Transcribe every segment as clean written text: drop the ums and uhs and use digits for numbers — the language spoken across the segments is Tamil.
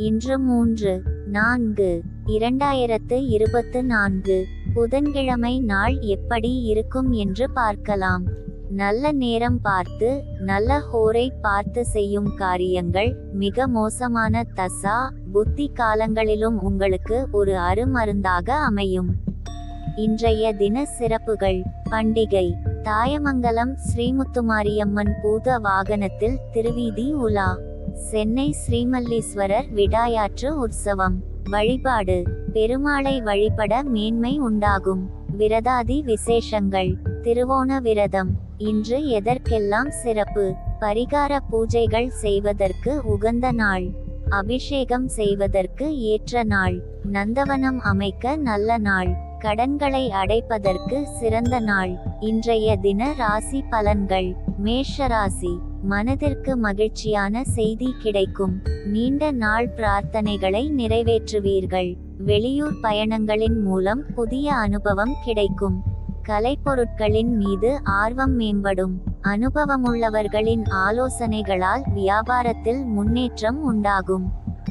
இன்று 3-4-2024 புதன்கிழமை நாள் எப்படி இருக்கும் என்று பார்க்கலாம். நல்ல நேரம் பார்த்து நல்ல ஹோரை பார்த்து செய்யும் காரியங்கள் மிக மோசமான தசா புத்தி காலங்களிலும் உங்களுக்கு ஒரு அருமருந்தாக அமையும். இன்றைய தின சிறப்புகள். பண்டிகை தாயமங்கலம் ஸ்ரீமுத்துமாரியம்மன் பூத வாகனத்தில் திருவீதி உலா. சென்னை ஸ்ரீமல்லீஸ்வரர் விடாயாற்று உற்சவம். வழிபாடு பெருமாளை வழிபட மேன்மை உண்டாகும். விரதாதி விசேஷங்கள். திருவோண விரதம் இன்று எதற்கெல்லாம் சிறப்பு? பரிகார பூஜைகள் செய்வதற்கு உகந்த நாள். அபிஷேகம் செய்வதற்கு ஏற்ற நாள். நந்தவனம் அமைக்க நல்ல நாள். கடன்களை அடைப்பதற்கு சிறந்த நாள். இன்றைய தின ராசி பலன்கள். மேஷ ராசி. மனதிற்கு மகிழ்ச்சியான செய்தி கிடைக்கும். நீண்ட நாள் பிரார்த்தனைகளை நிறைவேற்றுவீர்கள். வெளியூர் பயணங்களின் மூலம் புதிய அனுபவம் கிடைக்கும். கலைப்பொருட்களின் மீது ஆர்வம் மேம்படும். அனுபவமுள்ளவர்களின் ஆலோசனைகளால் வியாபாரத்தில் முன்னேற்றம் உண்டாகும்.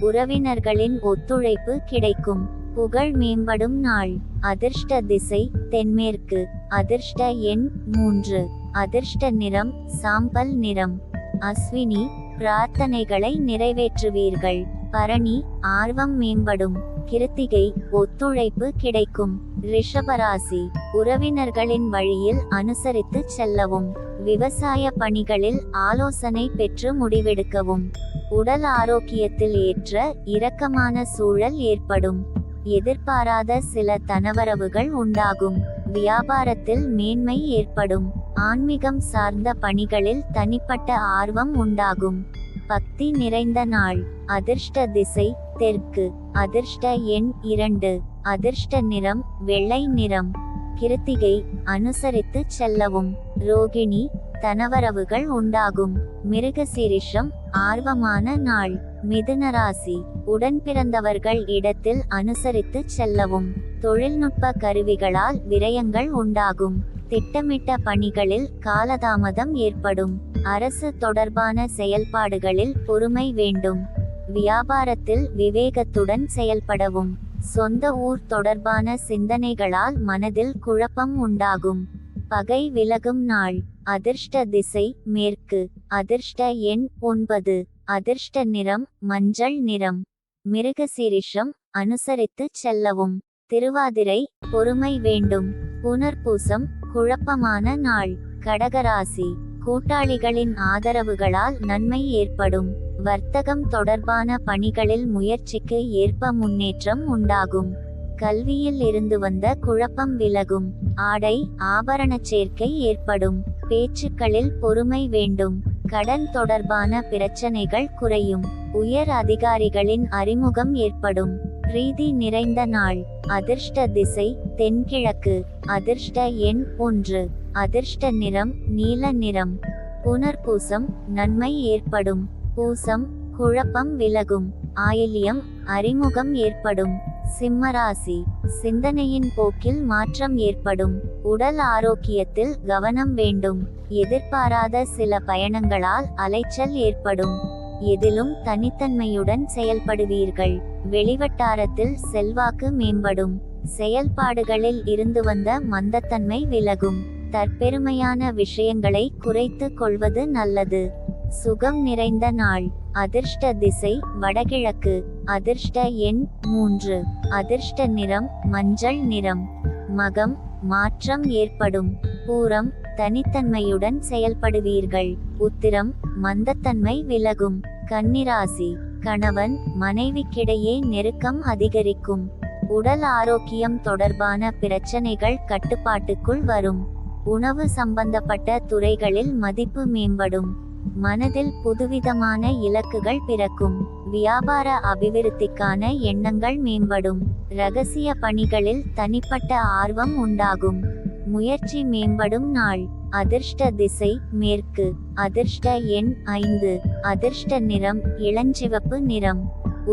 உறவினர்களின் ஒத்துழைப்பு கிடைக்கும். புகழ் மேம்படும் நாள். அதிர்ஷ்ட திசை தென்மேற்கு. அதிர்ஷ்ட எண் 3. அதிர்ஷ்ட நிறம் சாம்பல் நிறம். அஸ்வினி பிரார்த்தனைகளை நிறைவேற்றுவீர்கள். பரணி ஆர்வம் மேம்படும். கிருத்திகை ஒத்துழைப்பு கிடைக்கும். ரிஷபராசி. உறவினர்களின் வழியில் அனுசரித்து செல்லவும். விவசாய பணிகளில் ஆலோசனை பெற்று முடிவெடுக்கவும். உடல் ஆரோக்கியத்தில் ஏற்ற இரக்கமான சூழல் ஏற்படும். எதிர்பாராத சில தனவரவுகள் உண்டாகும். வியாபாரத்தில் மேன்மை ஏற்படும். ஆன்மீகம் சார்ந்த பணிகளில் தனிப்பட்ட ஆர்வம் உண்டாகும். பக்தி நிறைந்த நாள். அதிர்ஷ்ட திசை தெற்கு. அதிர்ஷ்ட எண் 2. அதிர்ஷ்ட நிறம் வெள்ளை நிறம். கிருத்திகை அனுசரித்து செல்லவும். ரோகிணி தனவரவுகள் உண்டாகும். மிருகசீரிஷம் ஆர்வமான நாள். மிதுனராசி. உடன் பிறந்தவர்கள் இடத்தில் அனுசரித்து செல்லவும். தொழில்நுட்ப கருவிகளால் விரயங்கள் உண்டாகும். திட்டமிட்ட பணிகளில் காலதாமதம் ஏற்படும். அரசு தொடர்பான செயல்பாடுகளில் பொறுமை வேண்டும். வியாபாரத்தில் விவேகத்துடன் செயல்படவும். சொந்த ஊர் தொடர்பான சிந்தனைகளால் மனதில் குழப்பம் உண்டாகும். பகை விலகும் நாள். அதிர்ஷ்ட திசை மேற்கு. அதிர்ஷ்ட எண் 9. அதிர்ஷ்ட நிறம் மஞ்சள் நிறம். மிருகசீரிஷம் அனுசரித்து செல்லவும். திருவாதிரை பொறுமை வேண்டும். புனர்பூசம் குழப்பமான நாள். கடகராசி. கூட்டாளிகளின் ஆதரவுகளால் நன்மை ஏற்படும். வர்த்தகம் தொடர்பான பணிகளில் முயற்சிக்கு ஏற்ப முன்னேற்றம் உண்டாகும். கல்வியில் இருந்து வந்த குழப்பம் விலகும். ஆடை ஆபரண சேர்க்கை ஏற்படும். பேச்சுக்களில் பொறுமை வேண்டும். கடன் தொடர்பான பிரச்சனைகள் குறையும். உயர் அதிகாரிகளின் அறிமுகம் ஏற்படும். பிரீதி நிறைந்த நாள். அதிர்ஷ்ட திசை தென்கிழக்கு. அதிர்ஷ்ட எண் 1. அதிர்ஷ்ட நிறம் நீல நிறம். புனர்பூசம் நன்மை ஏற்படும். பூசம் குழப்பம் விலகும். ஆயில்யம் அறிமுகம் ஏற்படும். சிம்மராசி. சிந்தனையின் போக்கில் மாற்றம் ஏற்படும். உடல் ஆரோக்கியத்தில் கவனம் வேண்டும். எதிர்பாராத சில பயணங்களால் அலைச்சல் ஏற்படும். எதிலும் தனித்தன்மையுடன் செயல்படுவீர்கள். வெளிவட்டாரத்தில் செல்வாக்கு மேம்படும். செயல்பாடுகளில் இருந்து வந்த மந்தத்தன்மை விலகும். தற்பெருமையான விஷயங்களை குறைத்து கொள்வது நல்லது. சுகம் நிறைந்த நாள். அதிர்ஷ்ட திசை வடகிழக்கு. அதிர்ஷ்ட எண் 3. அதிர்ஷ்ட நிறம் மஞ்சள் நிறம். மகம் மாற்றம் ஏற்படும். பூரம் தனித்தன்மையுடன் செயல்படுவீர்கள். உத்திரம் மந்தத்தன்மை விலகும். கன்னிராசி. கணவன் மனைவிக்கிடையே நெருக்கம் அதிகரிக்கும். உடல் ஆரோக்கியம் தொடர்பான பிரச்சனைகள் கட்டுப்பாட்டுக்குள் வரும். உணவு சம்பந்தப்பட்ட துறைகளில் மதிப்பு மேம்படும். மனதில் புதுவிதமான இலக்குகள் பிறக்கும். வியாபார அபிவிருத்திக்கான எண்ணங்கள் மேம்படும். இரகசிய பணிகளில் தனிப்பட்ட ஆர்வம் உண்டாகும். முயற்சி மேம்படும் நாள். அதிர்ஷ்ட திசை மேற்கு. அதிர்ஷ்ட எண் 5. அதிர்ஷ்ட நிறம் இளஞ்சிவப்பு நிறம்.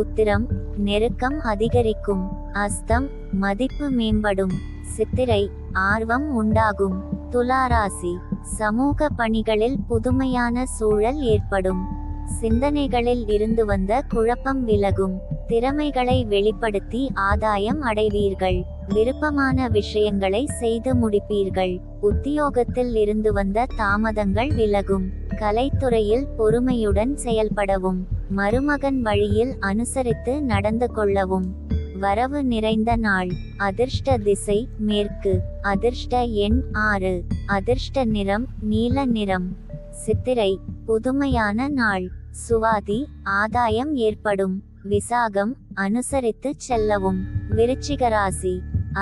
உத்திரம் நெருக்கம் அதிகரிக்கும். அஸ்தம் மதிப்பு மேம்படும். சித்திரை ஆர்வம் உண்டாகும். துலாராசி. சமூக பணிகளில் புதுமையான சூழல் ஏற்படும். சிந்தனைகளில் இருந்து வந்த குழப்பம் விலகும். திறமைகளை வெளிப்படுத்தி ஆதாயம் அடைவீர்கள். விருப்பமான விஷயங்களை செய்து முடிப்பீர்கள். உத்தியோகத்தில் இருந்து வந்த தாமதங்கள் விலகும். கலைத்துறையில் பொறுமையுடன் செயல்படவும். மருமகன் வழியில் அனுசரித்து நடந்து கொள்ளவும். வரவு நிறைந்த நாள். அதிர்ஷ்ட திசை மேற்கு. அதிர்ஷ்ட எண் 6. அதிர்ஷ்ட நிறம் நீல நிறம். சித்திரை புதுமையான நாள். சுவாதி ஆதாயம் ஏற்படும். விசாகம் அனுசரித்து செல்லவும். விருச்சிகராசி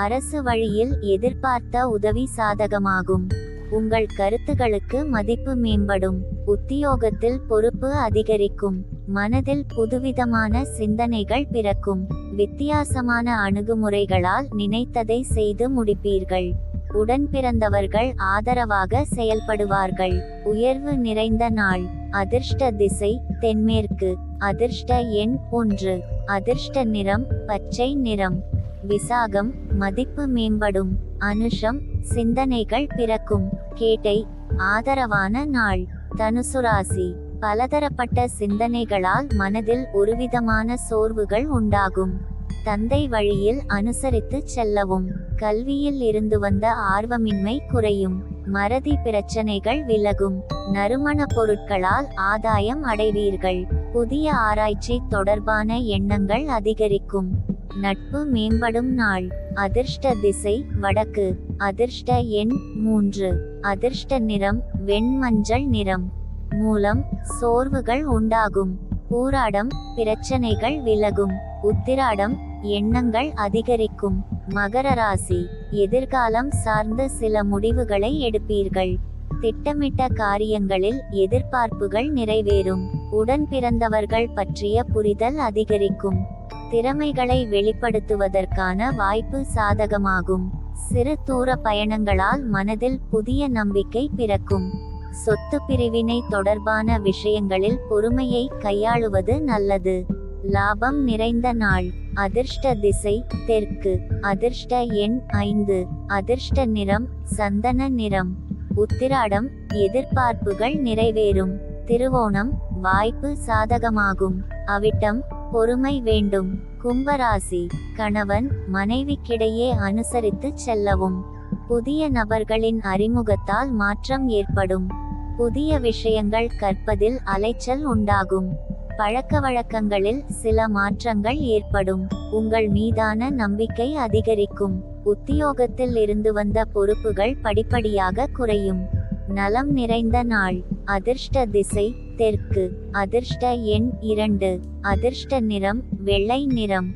அரசு வழியில் எதிர்பார்த்த உதவி சாதகமாகும். உங்கள் கருத்துகளுக்கு மதிப்பு மேம்படும். உத்தியோகத்தில் பொறுப்பு அதிகரிக்கும். மனதில் புதுவிதமான சிந்தனைகள் பிறக்கும். வித்தியாசமான அணுகுமுறைகளால் நினைத்ததை செய்து முடிப்பீர்கள். உடன் பிறந்தவர்கள் ஆதரவாக செயல்படுவார்கள். உயர்வு நிறைந்த நாள். அதிர்ஷ்ட திசை தென்மேற்கு. அதிர்ஷ்ட எண் 1. அதிர்ஷ்ட நிறம் பச்சை நிறம். விசாகம் மதிப்பு மேம்படும். அனுஷம் சிந்தனைகள் பிறக்கும். கேட்டை ஆதரவான நாள். தனுசு ராசி பலதரப்பட்ட சிந்தனைகளால் மனதில் ஒருவிதமான சோர்வுகள் உண்டாகும். தந்தை வழியில் அனுசரித்து செல்லவும். கல்வியில் இருந்து வந்த ஆர்வமின்மை குறையும். மறதி பிரச்சனைகள் விலகும். நறுமண பொருட்களால் ஆதாயம் அடைவீர்கள். புதிய ஆராய்ச்சி தொடர்பான எண்ணங்கள் அதிகரிக்கும். நட்பு மேம்படும் நாள். அதிர்ஷ்ட திசை வடக்கு. அதிர்ஷ்ட எண் 3. அதிர்ஷ்ட நிறம் வெண்மஞ்சள் நிறம். மூலம் சோர்வுகள் உண்டாகும். பூராடம் பிரச்சனைகள் விலகும். உத்திராடம் எண்ணங்கள் அதிகரிக்கும். மகர ராசி எதிர்காலம் சார்ந்த சில முடிவுகளை எடுப்பீர்கள். திட்டமிட்ட காரியங்களில் எதிர்பார்ப்புகள் நிறைவேறும். உடன் பிறந்தவர்கள் பற்றிய புரிதல் அதிகரிக்கும். திறமைகளை வெளிப்படுத்துவதற்கான வாய்ப்பு சாதகமாகும். சிறு தூர பயணங்களால் மனதில் புதிய நம்பிக்கை பிறக்கும். சொத்து பிரிவினை தொடர்பான விஷயங்களில் பொறுமையை கையாளுவது நல்லது. லாபம் நிறைந்த நாள். அதிர்ஷ்ட திசை தெற்கு. அதிர்ஷ்ட எண் 5. அதிர்ஷ்ட நிறம் சந்தன நிறம். உத்திராடம் எதிர்பார்ப்புகள் நிறைவேறும். திருவோணம் வாய்ப்பு சாதகமாகும். அவிட்டம் பொறுமை வேண்டும். கும்பராசி கணவன் மனைவிக்கிடையே அனுசரித்து செல்லவும். புதிய நபர்களின் அறிமுகத்தால் மாற்றம் ஏற்படும். புதிய விஷயங்கள் கற்பதில் அலைச்சல் உண்டாகும். பழக்கவழக்கங்களில் சில மாற்றங்கள் ஏற்படும். உங்கள் மீதான நம்பிக்கை அதிகரிக்கும். உத்தியோகத்தில் இருந்து வந்த பொறுப்புகள் படிப்படியாக குறையும். நலம் நிறைந்த நாள். அதிர்ஷ்ட திசை தெற்கு. அதிர்ஷ்ட எண் 2. அதிர்ஷ்ட நிறம் வெள்ளை நிறம்.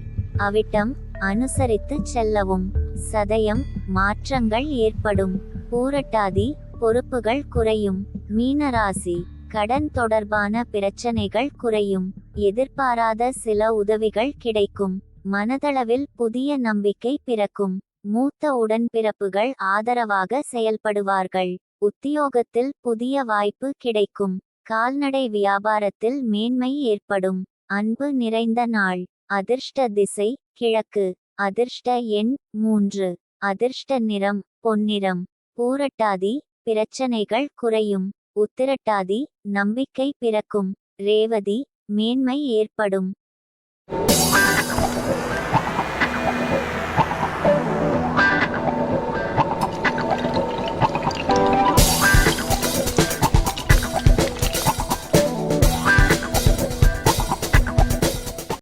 அவிட்டம் அனுசரித்து செல்லவும். சதயம் மாற்றங்கள் ஏற்படும். பூரட்டாதி பொறுப்புகள் குறையும். மீனராசி கடன் தொடர்பான பிரச்சனைகள் குறையும். எதிர்பாராத சில உதவிகள் கிடைக்கும். மனதளவில் புதிய நம்பிக்கை பிறக்கும். மூத்த உடன்பிறப்புகள் ஆதரவாக செயல்படுவார்கள். உத்தியோகத்தில் புதிய வாய்ப்பு கிடைக்கும். கால்நடை வியாபாரத்தில் மேன்மை ஏற்படும். அன்பு நிறைந்த நாள். அதிர்ஷ்ட திசை கிழக்கு. அதிர்ஷ்ட எண் 3. அதிர்ஷ்ட நிறம் பொன்னிறம். பூரட்டாதி பிரச்சனைகள் குறையும். உத்திரட்டாதி நம்பிக்கை பிறக்கும். ரேவதி மேன்மை ஏற்படும்.